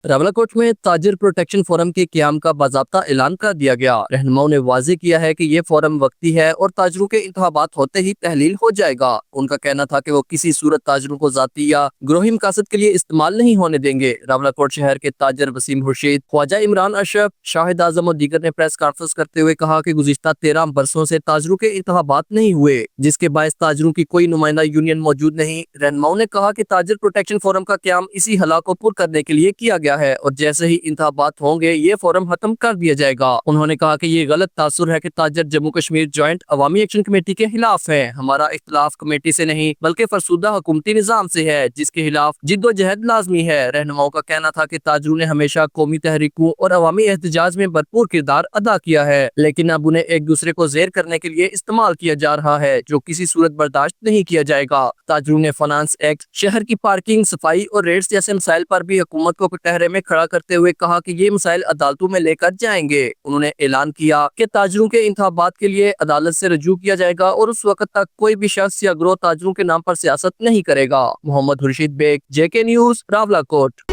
रावलाकोट में ताजिर protection forum के क्याम का बाज़ाब्ता ऐलान कर दिया गया। रहनुमाओं ने वाज़ेह किया है कि ये फोरम वक्ती है और ताजरों के इंतखाबात होते ही तहलील हो जाएगा। उनका कहना था कि वो किसी सूरत ताजरों को जाती या ग्रोही मकासद के लिए इस्तेमाल नहीं होने देंगे। रावलाकोट शहर के ताजर वसीम खुर्शीद, ख्वाजा इमरान अशरफ, शाहिद आजम और दीगर ने प्रेस कॉन्फ्रेंस करते हुए कहा कि गुज़िश्ता 13 बरसों से ताजरों के इंतखाबात नहीं हुए, जिसके बायस ताजरों की कोई नुमाइंदा यूनियन मौजूद नहीं। रहनुमाओं ने कहा कि ताजर प्रोटेक्शन फोरम का क्याम इसी हला को पुर करने के लिए किया गया है और जैसे ही इंतखाबात होंगे ये फोरम खत्म कर दिया जाएगा। उन्होंने कहा कि ये गलत तासुर है कि ताजर जम्मू कश्मीर जॉइंट अवामी एक्शन कमेटी के खिलाफ है। हमारा इख्तिलाफ कमेटी से नहीं बल्कि फरसुदा हुकूमती निजाम से है, जिसके खिलाफ जिद्दोजहद लाजमी है। रहनुमाओं का कहना था कि ताजरों ने हमेशा कौमी तहरीकों और अवामी एहतजाज में भरपूर किरदार अदा किया है, लेकिन अब उन्हें एक दूसरे को जेर करने के लिए इस्तेमाल किया जा रहा है, जो किसी सूरत बर्दाश्त नहीं किया जाएगा। ताजरों ने फाइनेंस एक्ट, शहर की पार्किंग, सफाई और रेट्स जैसे मसाइल पर भी हुकूमत को कटहरे में खड़ा करते हुए कहा कि ये मसाइल अदालतों में लेकर जाएंगे। उन्होंने ऐलान किया कि ताजरों के इंतखाबात के लिए अदालत से रजू किया जाएगा और उस वक्त तक कोई भी शख्स या ग्रोह ताजरों के नाम पर सियासत नहीं करेगा। Mohammad Khurshid Baig, JK news, Rawalakot.